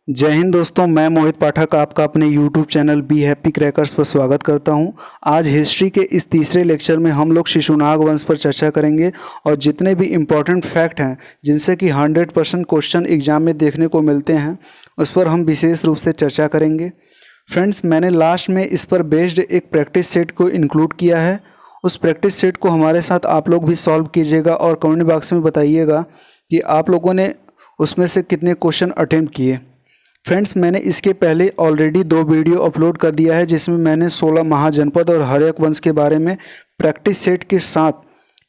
जय हिंद दोस्तों, मैं मोहित पाठक आपका अपने YouTube channel be happy crackers पर स्वागत करता हूं। आज हिस्ट्री के इस तीसरे लेक्चर में हम लोग शिशुनाग वंश पर चर्चा करेंगे और जितने भी इम्पोर्टेंट फैक्ट हैं जिनसे कि 100% क्वेश्चन एग्जाम में देखने को मिलते हैं उस पर हम विशेष रूप से चर्चा करेंगे। फ्रेंड्स, मैंने लास्ट में इस पर बेस्ड एक प्रैक्टिस सेट को इंक्लूड किया है। उस प्रैक्टिस सेट को हमारे साथ आप लोग भी सॉल्व कीजिएगा और कमेंट बॉक्स में बताइएगा कि आप लोगों ने उसमें से कितने क्वेश्चन अटेम्प्ट किए। फ्रेंड्स, मैंने इसके पहले ऑलरेडी 2 वीडियो अपलोड कर दिया है जिसमें मैंने 16 महाजनपद और हर्यक वंश के बारे में प्रैक्टिस सेट के साथ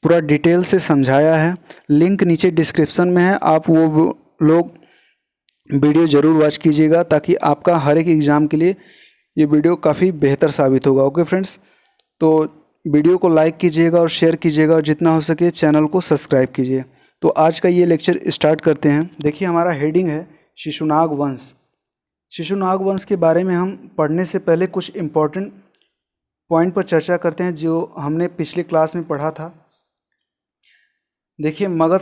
पूरा डिटेल से समझाया है। लिंक नीचे डिस्क्रिप्शन में है, आप वो लोग वीडियो ज़रूर वॉच कीजिएगा ताकि आपका हर एक एग्ज़ाम के लिए ये वीडियो काफ़ी बेहतर साबित होगा। ओके फ्रेंड्स, तो वीडियो को लाइक कीजिएगा और शेयर कीजिएगा और जितना हो सके चैनल को सब्सक्राइब कीजिए। तो आज का ये लेक्चर स्टार्ट करते हैं। देखिए, हमारा हेडिंग है शिशुनाग वंश। शिशुनाग वंश के बारे में हम पढ़ने से पहले कुछ इम्पोर्टेंट पॉइंट पर चर्चा करते हैं जो हमने पिछले क्लास में पढ़ा था। देखिए, मगध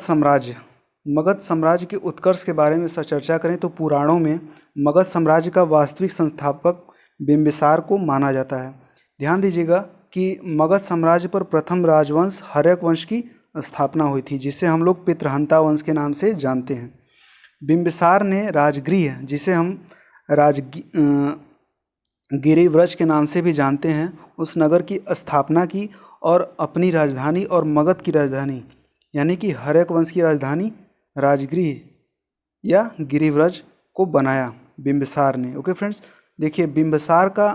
साम्राज्य के उत्कर्ष के बारे में चर्चा करें तो पुराणों में मगध साम्राज्य का वास्तविक संस्थापक बिंबिसार को माना जाता है। ध्यान दीजिएगा कि मगध साम्राज्य पर प्रथम राजवंश हर्यक वंश की स्थापना हुई थी, जिसे हम लोग पितृहंता वंश के नाम से जानते हैं। बिंबिसार ने राजगृह, जिसे हम गिरिव्रज के नाम से भी जानते हैं, उस नगर की स्थापना की और अपनी राजधानी और मगध की राजधानी यानी कि हर्यक वंश की राजधानी राजगृह या गिरिव्रज को बनाया बिंबिसार ने। ओके फ्रेंड्स, देखिए, बिंबिसार का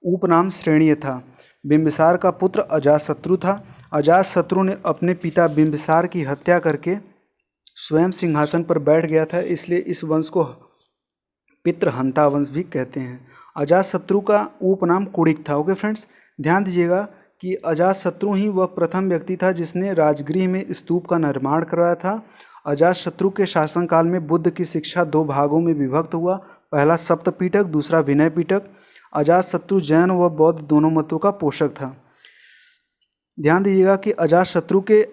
उपनाम श्रेणीय था। बिंबिसार का पुत्र अजातशत्रु था। अजातशत्रु ने अपने पिता बिंबिसार की हत्या करके स्वयं सिंहासन पर बैठ गया था, इसलिए इस वंश को पितृहंता वंश भी कहते हैं। अजातशत्रु का उपनाम कुणिक था। ओके फ्रेंड्स, ध्यान दीजिएगा कि अजातशत्रु ही वह प्रथम व्यक्ति था जिसने राजगृह में स्तूप का निर्माण कराया था। अजातशत्रु के शासनकाल में बुद्ध की शिक्षा 2 भागों में विभक्त हुआ, पहला सप्तपिटक, दूसरा विनय पिटक। अजातशत्रु जैन व बौद्ध दोनों मतों का पोषक था। ध्यान दीजिएगा कि अजातशत्रु के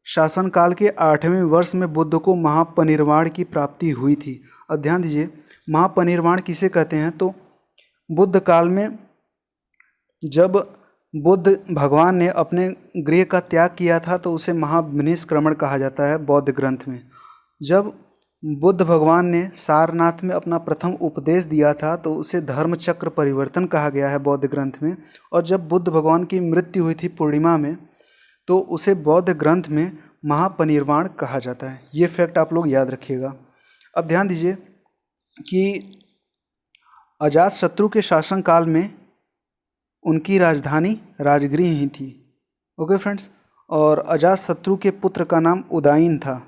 शासनकाल के 8वें वर्ष में बुद्ध को महापरिनिर्वाण की प्राप्ति हुई थी। अब ध्यान दीजिए, महापरिनिर्वाण किसे कहते हैं? तो बुद्ध काल में जब बुद्ध भगवान ने अपने गृह का त्याग किया था तो उसे महाविनिष्क्रमण कहा जाता है बौद्ध ग्रंथ में। जब बुद्ध भगवान ने सारनाथ में अपना प्रथम उपदेश दिया था तो उसे धर्म चक्र परिवर्तन कहा गया है बौद्ध ग्रंथ में। और जब बुद्ध भगवान की मृत्यु हुई थी पूर्णिमा में तो उसे बौद्ध ग्रंथ में महापरिनिर्वाण कहा जाता है। ये फैक्ट आप लोग याद रखिएगा। अब ध्यान दीजिए कि अजातशत्रु के शासनकाल में उनकी राजधानी राजगृह ही थी। ओके फ्रेंड्स, और अजातशत्रु के पुत्र का नाम उदयन था।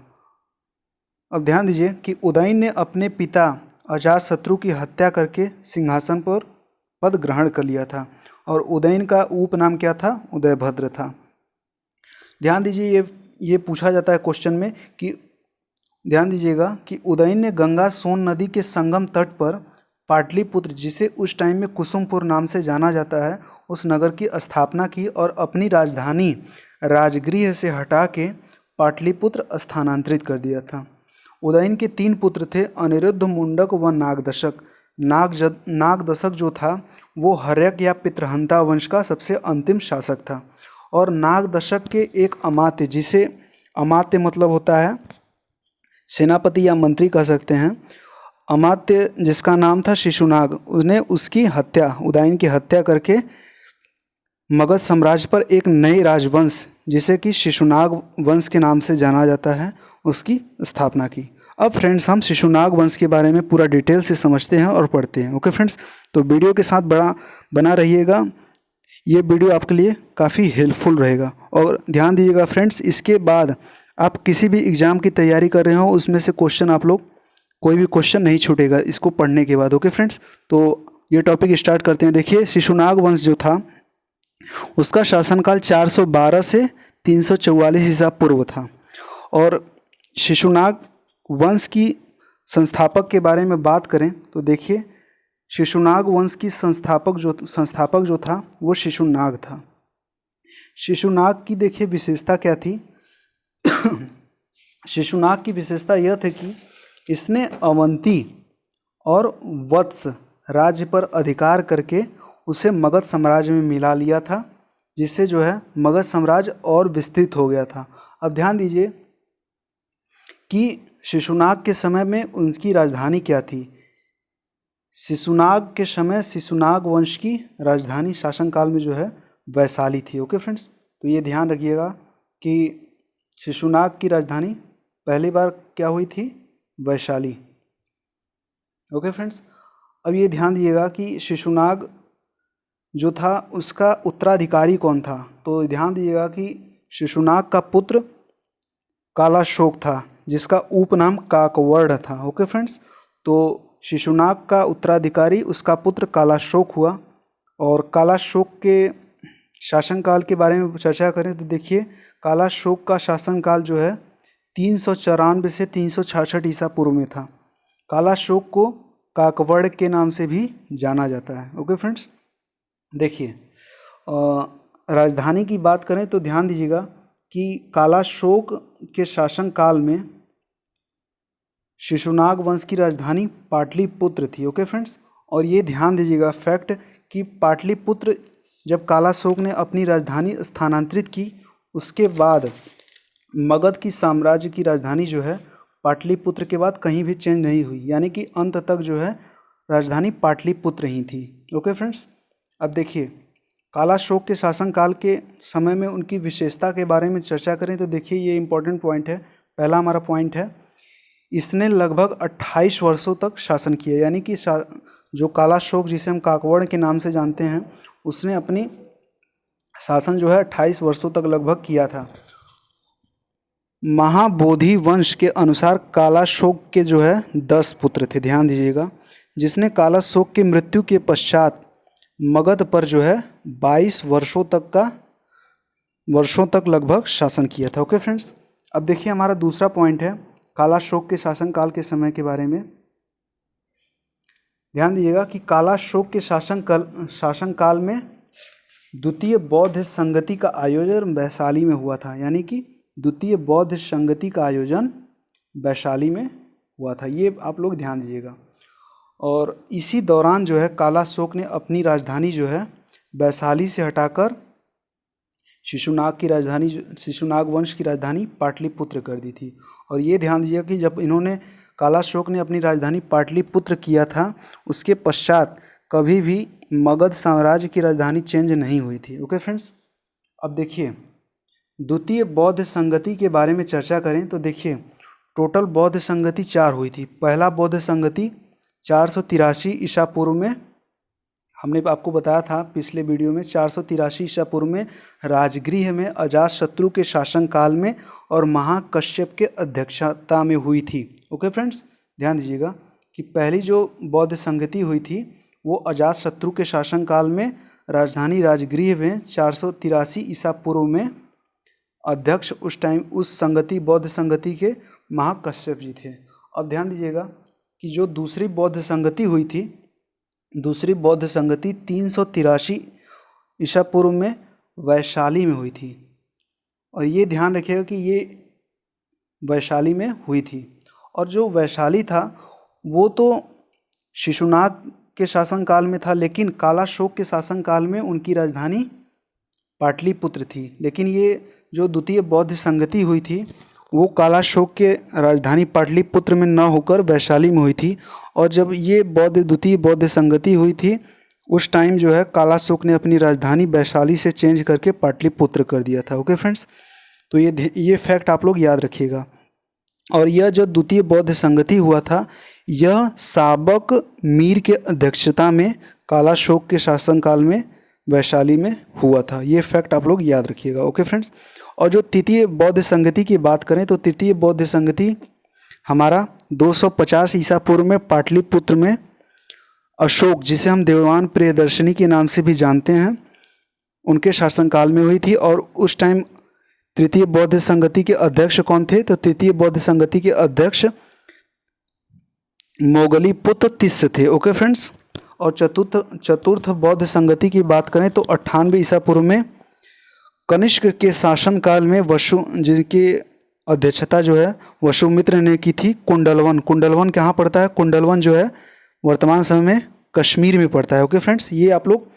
अब ध्यान दीजिए कि उदयन ने अपने पिता अजातशत्रु की हत्या करके सिंहासन पर पद ग्रहण कर लिया था और उदयन का उपनाम क्या था? उदयभद्र था। ध्यान दीजिए, ये पूछा जाता है क्वेश्चन में कि ध्यान दीजिएगा कि उदयन ने गंगा सोन नदी के संगम तट पर पाटलिपुत्र, जिसे उस टाइम में कुसुमपुर नाम से जाना जाता है, उस नगर की स्थापना की और अपनी राजधानी राजगृह से हटा के पाटलिपुत्र स्थानांतरित कर दिया था। उदयन के 3 पुत्र थे, अनिरुद्ध, मुंडक व नागदशक। नागदशक जो था वो हर्यक या पितृहंता वंश का सबसे अंतिम शासक था। और नागदशक के एक अमात्य, जिसे अमात्य मतलब होता है सेनापति या मंत्री कह सकते हैं, अमात्य जिसका नाम था शिशुनाग, उसने उसकी हत्या, उदयन की हत्या करके मगध साम्राज्य पर एक नए राजवंश जिसे कि शिशुनाग वंश के नाम से जाना जाता है उसकी स्थापना की। अब फ्रेंड्स, हम शिशुनाग वंश के बारे में पूरा डिटेल से समझते हैं और पढ़ते हैं। ओके फ्रेंड्स, तो वीडियो के साथ बना रहिएगा। ये वीडियो आपके लिए काफ़ी हेल्पफुल रहेगा। और ध्यान दीजिएगा फ्रेंड्स, इसके बाद आप किसी भी एग्ज़ाम की तैयारी कर रहे हो उसमें से क्वेश्चन आप लोग कोई भी क्वेश्चन नहीं छूटेगा इसको पढ़ने के बाद। ओके फ्रेंड्स, तो ये टॉपिक स्टार्ट करते हैं। देखिए, शिशुनाग वंश जो था उसका शासनकाल 412 से 344 ईसा पूर्व था। और शिशुनाग वंश की संस्थापक के बारे में बात करें तो देखिए, शिशुनाग वंश की संस्थापक जो था वो शिशुनाग था। शिशुनाग की देखिए विशेषता क्या थी? शिशुनाग की विशेषता यह थी कि इसने अवंती और वत्स राज्य पर अधिकार करके उसे मगध साम्राज्य में मिला लिया था, जिससे जो है मगध साम्राज्य और विस्तृत हो गया था। अब ध्यान दीजिए कि शिशुनाग के समय में उनकी राजधानी क्या थी। शिशुनाग के समय शिशुनाग वंश की राजधानी शासनकाल में जो है वैशाली थी। ओके फ्रेंड्स, तो ये ध्यान रखिएगा कि शिशुनाग की राजधानी पहली बार क्या हुई थी, वैशाली। ओके फ्रेंड्स, अब ये ध्यान दीजिएगा कि शिशुनाग जो था उसका उत्तराधिकारी कौन था। तो ध्यान दीजिएगा कि शिशुनाग का पुत्र कालाशोक था, जिसका उपनाम काकवर्ण था। ओके फ्रेंड्स, तो शिशुनाग का उत्तराधिकारी उसका पुत्र कालाशोक हुआ। और कालाशोक के शासनकाल के बारे में चर्चा करें तो देखिए, कालाशोक का शासनकाल जो है 394 से 366 ईसा पूर्व में था। कालाशोक को काकवर्ण के नाम से भी जाना जाता है। ओके फ्रेंड्स, देखिए राजधानी की बात करें तो ध्यान दीजिएगा कि कालाशोक के शासनकाल में शिशुनाग वंश की राजधानी पाटलिपुत्र थी। ओके फ्रेंड्स, और ये ध्यान दीजिएगा फैक्ट कि पाटलिपुत्र जब कालाशोक ने अपनी राजधानी स्थानांतरित की, उसके बाद मगध की साम्राज्य की राजधानी जो है पाटलिपुत्र के बाद कहीं भी चेंज नहीं हुई, यानी कि अंत तक जो है राजधानी पाटलिपुत्र ही थी। ओके फ्रेंड्स, अब देखिए कालाशोक के शासनकाल के समय में उनकी विशेषता के बारे में चर्चा करें तो देखिए ये इंपॉर्टेंट पॉइंट है। पहला हमारा पॉइंट है, इसने लगभग 28 वर्षों तक शासन किया, यानी कि जो कालाशोक जिसे हम काकवर्ण के नाम से जानते हैं, उसने अपनी शासन जो है 28 वर्षों तक लगभग किया था। महाबोधि वंश के अनुसार कालाशोक के जो है 10 पुत्र थे, ध्यान दीजिएगा, जिसने कालाशोक की मृत्यु के पश्चात मगध पर जो है 22 वर्षों तक लगभग शासन किया था। ओके फ्रेंड्स, अब देखिए हमारा दूसरा पॉइंट है कालाशोक के शासनकाल के समय के बारे में। ध्यान दीजिएगा कि कालाशोक के शासनकाल में द्वितीय बौद्ध संगति का आयोजन वैशाली में हुआ था, यानी कि द्वितीय बौद्ध संगति का आयोजन वैशाली में हुआ था, ये आप लोग ध्यान दीजिएगा। और इसी दौरान जो है कालाशोक ने अपनी राजधानी जो है वैशाली से हटाकर शिशुनाग वंश की राजधानी पाटलिपुत्र कर दी थी। और ये ध्यान दीजिएगा कि जब इन्होंने कालाशोक ने अपनी राजधानी पाटलिपुत्र किया था, उसके पश्चात कभी भी मगध साम्राज्य की राजधानी चेंज नहीं हुई थी। ओके फ्रेंड्स, अब देखिए द्वितीय बौद्ध संगति के बारे में चर्चा करें तो देखिए टोटल बौद्ध संगति 4 हुई थी। पहला बौद्ध संगति 483 ईसा पूर्व में, हमने आपको बताया था पिछले वीडियो में, 483 ईसा पूर्व में राजगृह में अजातशत्रु के शासनकाल में और महाकश्यप के अध्यक्षता में हुई थी। ओके फ्रेंड्स, ध्यान दीजिएगा कि पहली जो बौद्ध संगति हुई थी वो अजातशत्रु के शासनकाल में राजधानी राजगृह में 483 ईसा पूर्व में अध्यक्ष उस टाइम उस संगति बौद्ध संगति के महाकश्यप जी थे। अब ध्यान दीजिएगा कि जो दूसरी बौद्ध संगति हुई थी, दूसरी बौद्ध संगति 383 ईसा पूर्व में वैशाली में हुई थी। और ये ध्यान रखिएगा कि ये वैशाली में हुई थी। और जो वैशाली था वो तो शिशुनाग के शासनकाल में था, लेकिन कालाशोक के शासनकाल में उनकी राजधानी पाटलिपुत्र थी। लेकिन ये जो द्वितीय बौद्ध संगति हुई थी वो कालाशोक के राजधानी पाटलिपुत्र में न होकर वैशाली में हुई थी। और जब ये द्वितीय बौद्ध संगति हुई थी उस टाइम जो है कालाशोक ने अपनी राजधानी वैशाली से चेंज करके पाटलिपुत्र कर दिया था। ओके फ्रेंड्स, तो ये फैक्ट आप लोग याद रखिएगा। और यह जो द्वितीय बौद्ध संगति हुआ था यह साबक मीर के अध्यक्षता में कालाशोक के शासनकाल में वैशाली में हुआ था। ये फैक्ट आप लोग याद रखिएगा। ओके फ्रेंड्स, और जो तृतीय बौद्ध संगति की बात करें तो तृतीय बौद्ध संगति हमारा 250 ईसा पूर्व में पाटलिपुत्र में अशोक, जिसे हम देवान प्रियदर्शनी के नाम से भी जानते हैं, उनके शासनकाल में हुई थी। और उस टाइम तृतीय बौद्ध संगति के अध्यक्ष कौन थे, तो तृतीय बौद्ध संगति के अध्यक्ष मोगलीपुत्र तिस्य थे। ओके फ्रेंड्स, और चतुर्थ बौद्ध संगति की बात करें तो 98 ईसा पूर्व में कनिष्क के शासनकाल में जिनकी अध्यक्षता जो है वसुमित्र ने की थी। कुंडलवन कहाँ पड़ता है, कुंडलवन जो है वर्तमान समय में कश्मीर में पड़ता है। ओके फ्रेंड्स, ये आप लोग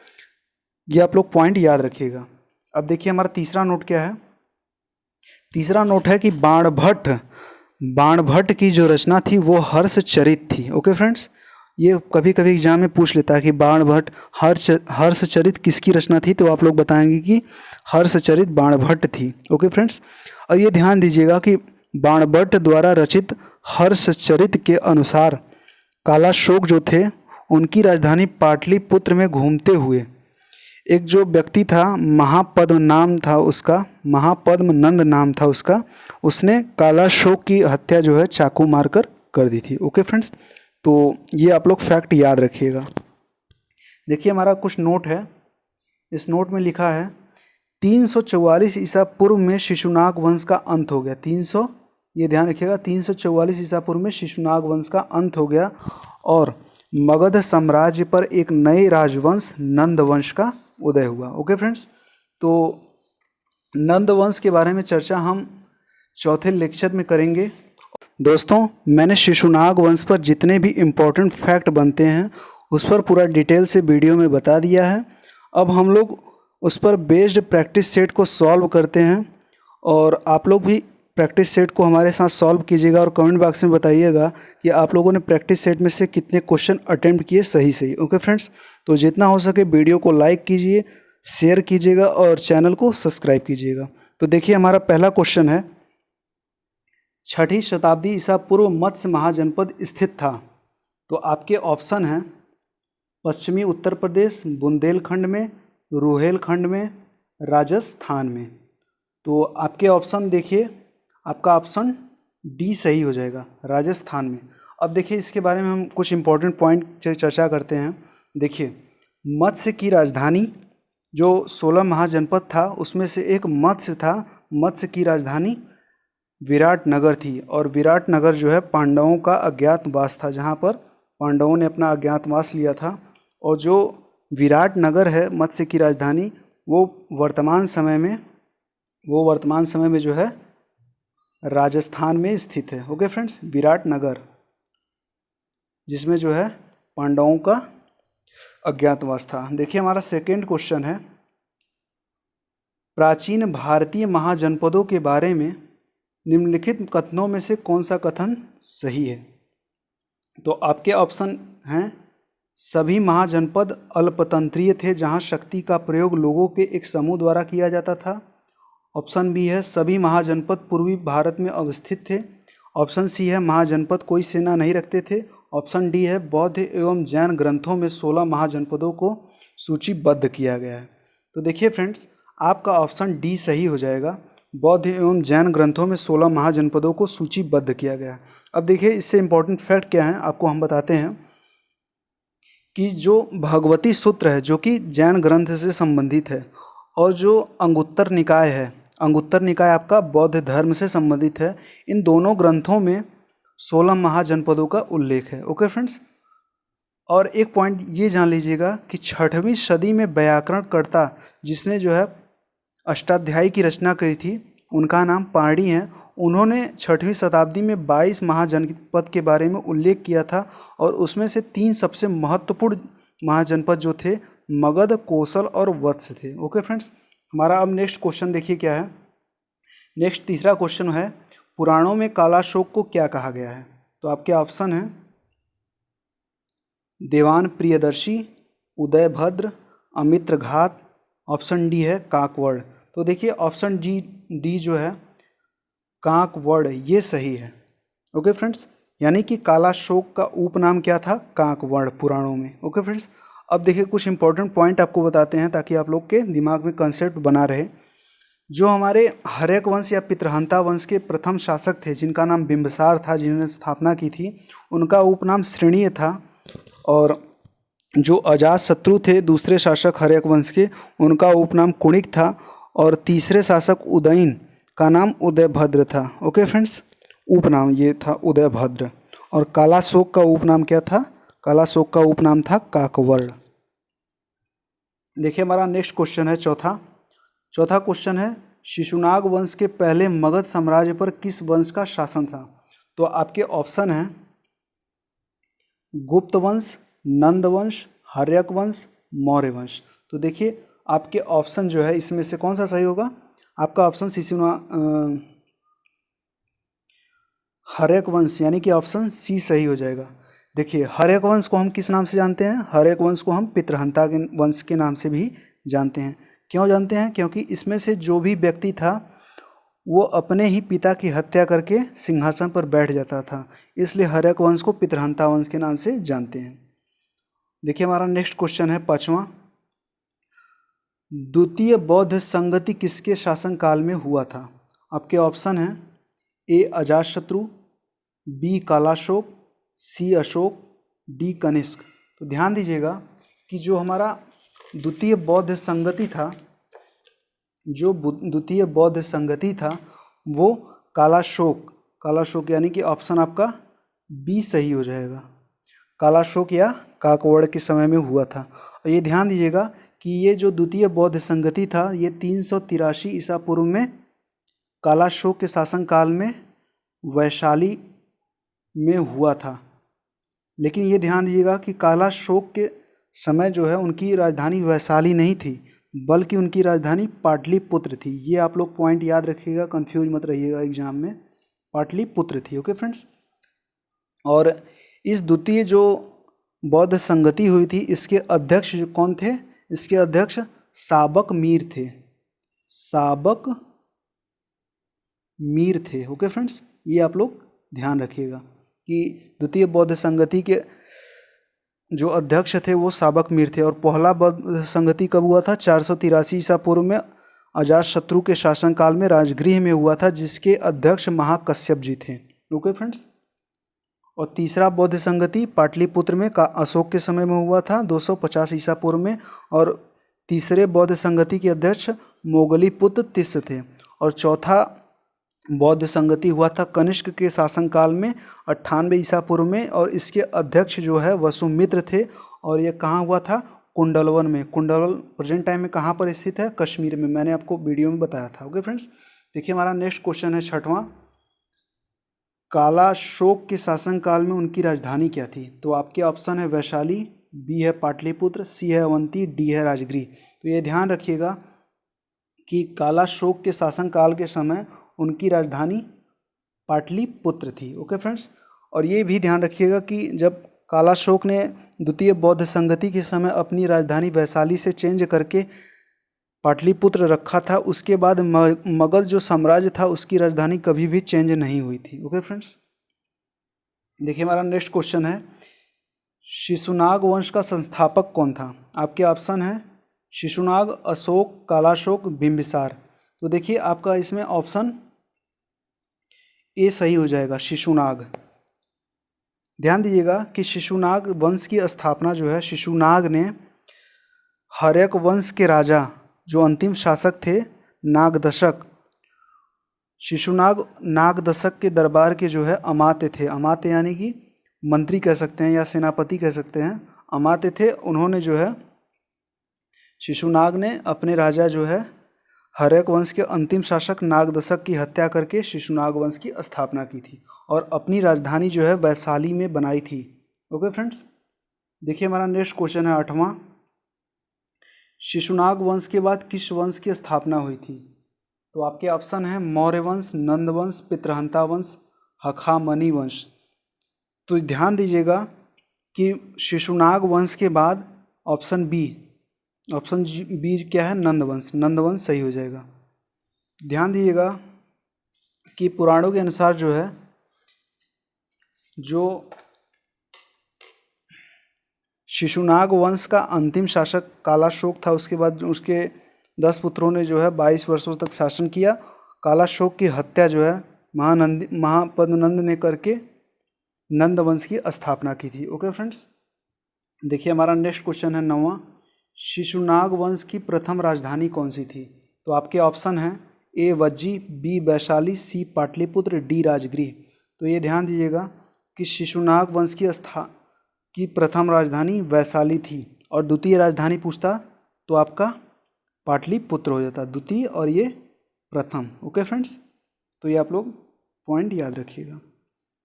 पॉइंट याद रखिएगा। अब देखिए हमारा तीसरा नोट क्या है। तीसरा नोट है कि बाणभट्ट की जो रचना थी वो हर्षचरित थी। ओके फ्रेंड्स, ये कभी कभी एग्जाम में पूछ लेता है कि बाणभट्ट हर्षचरित किसकी रचना थी, तो आप लोग बताएंगे कि हर्षचरित बाणभट्ट थी। ओके फ्रेंड्स, और ये ध्यान दीजिएगा कि बाणभट्ट द्वारा रचित हर्षचरित के अनुसार कालाशोक जो थे उनकी राजधानी पाटलिपुत्र में घूमते हुए एक जो व्यक्ति था, महापद्म नंद नाम था उसका, उसने कालाशोक की हत्या जो है चाकू मारकर कर दी थी। ओके फ्रेंड्स, तो ये आप लोग फैक्ट याद रखिएगा। देखिए हमारा कुछ नोट है, इस नोट में लिखा है 344 ईसा पूर्व में शिशुनाग वंश का अंत हो गया। ये ध्यान रखिएगा, 344 ईसा पूर्व में शिशुनाग वंश का अंत हो गया और मगध साम्राज्य पर एक नए राजवंश नंद वंश का उदय हुआ। ओके फ्रेंड्स, तो नंद वंश के बारे में चर्चा हम चौथे लेक्चर में करेंगे। दोस्तों, मैंने शिशुनाग वंश पर जितने भी इम्पोर्टेंट फैक्ट बनते हैं उस पर पूरा डिटेल से वीडियो में बता दिया है। अब हम लोग उस पर बेस्ड प्रैक्टिस सेट को सॉल्व करते हैं और आप लोग भी प्रैक्टिस सेट को हमारे साथ सॉल्व कीजिएगा और कमेंट बॉक्स में बताइएगा कि आप लोगों ने प्रैक्टिस सेट में से कितने क्वेश्चन अटेम्प्ट किए सही। ओके फ्रेंड्स, तो जितना हो सके वीडियो को लाइक कीजिए, शेयर कीजिएगा और चैनल को सब्सक्राइब कीजिएगा। तो देखिए हमारा पहला क्वेश्चन है, 6वीं शताब्दी ईसा पूर्व मत्स्य महाजनपद स्थित था। तो आपके ऑप्शन हैं पश्चिमी उत्तर प्रदेश, बुंदेलखंड में, रुहेलखंड में, राजस्थान में। तो आपके ऑप्शन देखिए, आपका ऑप्शन डी सही हो जाएगा, राजस्थान में। अब देखिए इसके बारे में हम कुछ इंपॉर्टेंट पॉइंट चर्चा करते हैं। देखिए मत्स्य की राजधानी जो 16 महाजनपद था उसमें से एक मत्स्य था। मत्स्य की राजधानी विराटनगर थी और विराटनगर जो है पांडवों का अज्ञातवास था, जहाँ पर पांडवों ने अपना अज्ञातवास लिया था। और जो विराटनगर है मत्स्य की राजधानी, वो वर्तमान समय में जो है राजस्थान में स्थित है। ओके फ्रेंड्स, विराटनगर, जिसमें जो है पांडवों का अज्ञातवास था। देखिए हमारा सेकेंड क्वेश्चन है, प्राचीन भारतीय महाजनपदों के बारे में निम्नलिखित कथनों में से कौन सा कथन सही है। तो आपके ऑप्शन हैं, सभी महाजनपद अल्पतंत्रीय थे जहां शक्ति का प्रयोग लोगों के एक समूह द्वारा किया जाता था। ऑप्शन बी है, सभी महाजनपद पूर्वी भारत में अवस्थित थे। ऑप्शन सी है, महाजनपद कोई सेना नहीं रखते थे। ऑप्शन डी है, बौद्ध एवं जैन ग्रंथों में 16 महाजनपदों को सूचीबद्ध किया गया है। तो देखिए फ्रेंड्स, आपका ऑप्शन डी सही हो जाएगा, बौद्ध एवं जैन ग्रंथों में 16 महाजनपदों को सूचीबद्ध किया गया है। अब देखिए इससे इम्पोर्टेंट फैक्ट क्या है आपको हम बताते हैं कि जो भगवती सूत्र है जो कि जैन ग्रंथ से संबंधित है, और जो अंगुत्तर निकाय है, अंगुत्तर निकाय आपका बौद्ध धर्म से संबंधित है, इन दोनों ग्रंथों में 16 महाजनपदों का उल्लेख है। ओके फ्रेंड्स, और एक पॉइंट ये जान लीजिएगा कि 6वीं सदी में व्याकरणकर्ता जिसने जो है अष्टाध्यायी की रचना करी थी, उनका नाम पाणि है। उन्होंने 6वीं शताब्दी में 22 महाजनपद के बारे में उल्लेख किया था और उसमें से 3 सबसे महत्वपूर्ण महाजनपद जो थे मगध, कोसल और वत्स थे। ओके फ्रेंड्स, हमारा अब नेक्स्ट क्वेश्चन देखिए क्या है। नेक्स्ट तीसरा क्वेश्चन है, पुराणों में कालाशोक को क्या कहा गया है। तो आपके ऑप्शन हैं देवान प्रियदर्शी, उदयभद्र, अमित्रघात। ऑप्शन डी है काकवड़। तो देखिए ऑप्शन डी जो है काकवड़, ये सही है। ओके फ्रेंड्स, यानी कि कालाशोक का उपनाम क्या था, काकवड़ पुराणों में। ओके फ्रेंड्स, अब देखिए कुछ इंपॉर्टेंट पॉइंट आपको बताते हैं ताकि आप लोग के दिमाग में कंसेप्ट बना रहे। जो हमारे हर्यक वंश या पितृहंता वंश के प्रथम शासक थे जिनका नाम बिंबिसार था, जिन्होंने स्थापना की थी, उनका उपनाम श्रेणीय था। और जो अजातशत्रु थे दूसरे शासक हर्यक वंश के, उनका उपनाम कुणिक था। और तीसरे शासक उदयन का नाम उदयभद्र था। ओके फ्रेंड्स, उपनाम ये था उदयभद्र। और कालाशोक का उपनाम क्या था, कालाशोक का उपनाम था काकवड़। देखिए हमारा नेक्स्ट क्वेश्चन है चौथा क्वेश्चन है, शिशुनाग वंश के पहले मगध साम्राज्य पर किस वंश का शासन था। तो आपके ऑप्शन हैं गुप्त वंश, नंद वंश, हर्यक वंश, मौर्य वंश। तो देखिए आपके ऑप्शन जो है इसमें से कौन सा सही होगा? आपका ऑप्शन हर्यक वंश यानी कि ऑप्शन सी सही हो जाएगा। देखिए हर्यक वंश को हम किस नाम से जानते हैं? हर्यक वंश को हम पितृहंता के वंश के नाम से भी जानते हैं। क्यों जानते हैं? क्योंकि इसमें से जो भी व्यक्ति था वो अपने ही पिता की हत्या करके सिंहासन पर बैठ जाता था, इसलिए हर्यक वंश को पितृहंता वंश के नाम से जानते हैं। देखिए हमारा नेक्स्ट क्वेश्चन है 5वां। द्वितीय बौद्ध संगति किसके शासनकाल में हुआ था? आपके ऑप्शन हैं ए अजातशत्रु, बी कालाशोक, सी अशोक, डी कनिष्क। तो ध्यान दीजिएगा कि जो हमारा द्वितीय बौद्ध संगति था, वो कालाशोक यानी कि ऑप्शन आपका बी सही हो जाएगा। कालाशोक या काकवड़ के समय में हुआ था। और ये ध्यान दीजिएगा कि ये जो द्वितीय बौद्ध संगति था ये 383 ईसा पूर्व में कालाशोक के शासनकाल में वैशाली में हुआ था। लेकिन ये ध्यान दीजिएगा कि कालाशोक के समय जो है उनकी राजधानी वैशाली नहीं थी, बल्कि उनकी राजधानी पाटलिपुत्र थी। ये आप लोग पॉइंट याद रखिएगा, कंफ्यूज मत रहिएगा एग्जाम में। पाटलिपुत्र थी। Okay friends. और इस द्वितीय जो बौद्ध संगति हुई थी इसके अध्यक्ष कौन थे? इसके अध्यक्ष साबक मीर थे। ओके फ्रेंड्स, ये आप लोग ध्यान रखिएगा कि द्वितीय बौद्ध संगति के जो अध्यक्ष थे वो साबक मीर थे। और पहला बौद्ध संगति कब हुआ था? 483 ईसा पूर्व में अजातशत्रु के शासनकाल में राजगृह में हुआ था, जिसके अध्यक्ष महाकश्यप जी थे। Okay friends. और तीसरा बौद्ध संगति पाटलिपुत्र में अशोक के समय में हुआ था 250 ईसा पूर्व में। और तीसरे बौद्ध संगति के अध्यक्ष मोगलीपुत्र तिस्य थे। और चौथा बौद्ध संगति हुआ था कनिष्क के शासनकाल में 98 ईसा पूर्व में, और इसके अध्यक्ष जो है वसुमित्र थे। और ये कहाँ हुआ था? कुंडलवन में। कुंडलवन प्रेजेंट टाइम में कहाँ पर स्थित है? कश्मीर में। मैंने आपको वीडियो में बताया था। Okay friends. देखिए हमारा नेक्स्ट क्वेश्चन है 6वां। कालाशोक के शासनकाल में उनकी राजधानी क्या थी? तो आपके ऑप्शन है वैशाली, बी है पाटलिपुत्र, सी है अवंती, डी है राजगृह। तो ये ध्यान रखिएगा कि कालाशोक के शासनकाल के समय उनकी राजधानी पाटलिपुत्र थी। Okay friends. और ये भी ध्यान रखिएगा कि जब कालाशोक ने द्वितीय बौद्ध संगति के समय अपनी राजधानी वैशाली से चेंज करके पाटलिपुत्र रखा था, उसके बाद मगध जो साम्राज्य था उसकी राजधानी कभी भी चेंज नहीं हुई थी। Okay friends. देखिए हमारा नेक्स्ट क्वेश्चन है शिशुनाग वंश का संस्थापक कौन था? आपके ऑप्शन है शिशुनाग, अशोक, कालाशोक, बिंबिसार। तो देखिए आपका इसमें ऑप्शन ए सही हो जाएगा, शिशुनाग। ध्यान दीजिएगा कि शिशुनाग वंश की स्थापना जो है, शिशुनाग ने हर्यक वंश के राजा जो अंतिम शासक थे नागदशक, शिशुनाग नागदशक के दरबार के जो है अमात्य थे। अमात्य यानी कि मंत्री कह सकते हैं या सेनापति कह सकते हैं, अमात्य थे। उन्होंने जो है शिशुनाग ने अपने राजा जो है हर्यक वंश के अंतिम शासक नागदशक की हत्या करके शिशुनाग वंश की स्थापना की थी और अपनी राजधानी जो है वैशाली में बनाई थी। Okay friends. देखिए हमारा नेक्स्ट क्वेश्चन है 8वां। शिशुनाग वंश के बाद किस वंश की स्थापना हुई थी? तो आपके ऑप्शन है मौर्य वंश, नंद वंश, पितृहंता वंश, हखामनी वंश। तो ध्यान दीजिएगा कि शिशुनाग वंश के बाद ऑप्शन बी क्या है? नंद वंश। नंद वंश सही हो जाएगा। ध्यान दीजिएगा कि पुराणों के अनुसार जो है जो शिशुनाग वंश का अंतिम शासक कालाशोक था, उसके बाद उसके 10 पुत्रों ने जो है 22 वर्षों तक शासन किया। कालाशोक की हत्या जो है महापद्मनंद ने करके नंद वंश की स्थापना की थी। Okay friends. देखिए हमारा नेक्स्ट क्वेश्चन है 9वां। शिशुनाग वंश की प्रथम राजधानी कौन सी थी? तो आपके ऑप्शन हैं ए वज्जी, बी वैशाली, सी पाटलिपुत्र, डी राजगृह। तो ये ध्यान दीजिएगा कि शिशुनाग वंश की प्रथम राजधानी वैशाली थी और द्वितीय राजधानी पूछता तो आपका पाटलिपुत्र हो जाता, द्वितीय और ये प्रथम। Okay friends. तो ये आप लोग पॉइंट याद रखिएगा।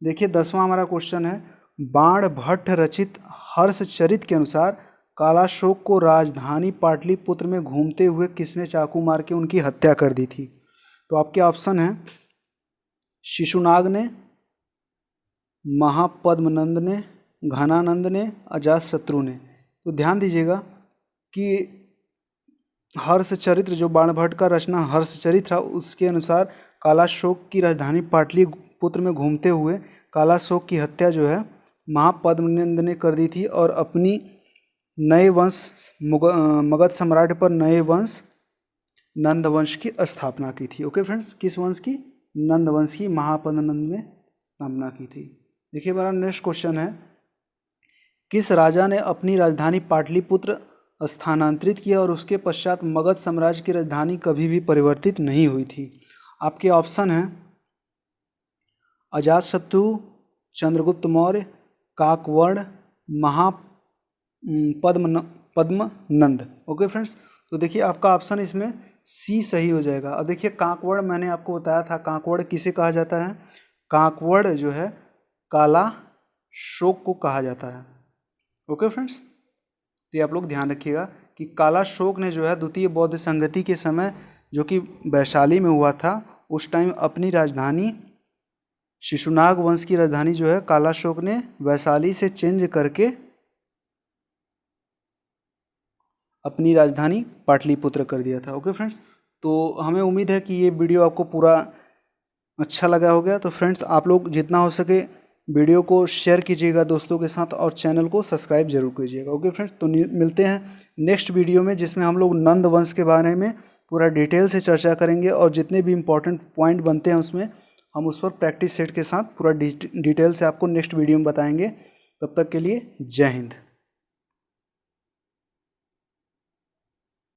देखिए 10वां हमारा क्वेश्चन है बाणभट्ट रचित हर्षचरित के अनुसार कालाशोक को राजधानी पाटलिपुत्र में घूमते हुए किसने चाकू मार के उनकी हत्या कर दी थी? तो आपके ऑप्शन है शिशुनाग ने, महापद्मनंद ने, घनानंद ने, अजातशत्रु ने। तो ध्यान दीजिएगा कि हर्षचरित्र जो बाणभट्ट का रचना हर्षचरित्र था उसके अनुसार कालाशोक की राजधानी पाटलिपुत्र में घूमते हुए कालाशोक की हत्या जो है महापद्मनंद ने कर दी थी और अपनी नए वंश मगध सम्राट पर नए वंश नंद वंश की स्थापना की थी। ओके फ्रेंड्स, किस वंश की? नंद वंश की महापद्मनंद ने स्थापना की थी। देखिए हमारा नेक्स्ट क्वेश्चन है, किस राजा ने अपनी राजधानी पाटलिपुत्र स्थानांतरित किया और उसके पश्चात मगध साम्राज्य की राजधानी कभी भी परिवर्तित नहीं हुई थी? आपके ऑप्शन हैं अजातशत्रु, चंद्रगुप्त मौर्य, काकवर्ण, पद्मनंद। ओके फ्रेंड्स, तो देखिए आपका ऑप्शन इसमें सी सही हो जाएगा। अब देखिए काकवर्ण मैंने आपको बताया था, काकवर्ण किसे कहा जाता है? काकवर्ण जो है कालाशोक को कहा जाता है। ओके फ्रेंड्स, तो आप लोग ध्यान रखिएगा कि कालाशोक ने जो है द्वितीय बौद्ध संगति के समय जो कि वैशाली में हुआ था उस टाइम अपनी राजधानी शिशुनाग वंश की राजधानी जो है कालाशोक ने वैशाली से चेंज करके अपनी राजधानी पाटलिपुत्र कर दिया था। ओके फ्रेंड्स, तो हमें उम्मीद है कि ये वीडियो आपको पूरा अच्छा लगा होगा। तो फ्रेंड्स आप लोग जितना हो सके वीडियो को शेयर कीजिएगा दोस्तों के साथ और चैनल को सब्सक्राइब जरूर कीजिएगा। ओके फ्रेंड्स, तो मिलते हैं नेक्स्ट वीडियो में जिसमें हम लोग नंद वंश के बारे में पूरा डिटेल से चर्चा करेंगे और जितने भी इम्पोर्टेंट पॉइंट बनते हैं उसमें हम उस पर प्रैक्टिस सेट के साथ पूरा डिटेल से आपको नेक्स्ट वीडियो में बताएंगे। तब तक के लिए जय हिंद।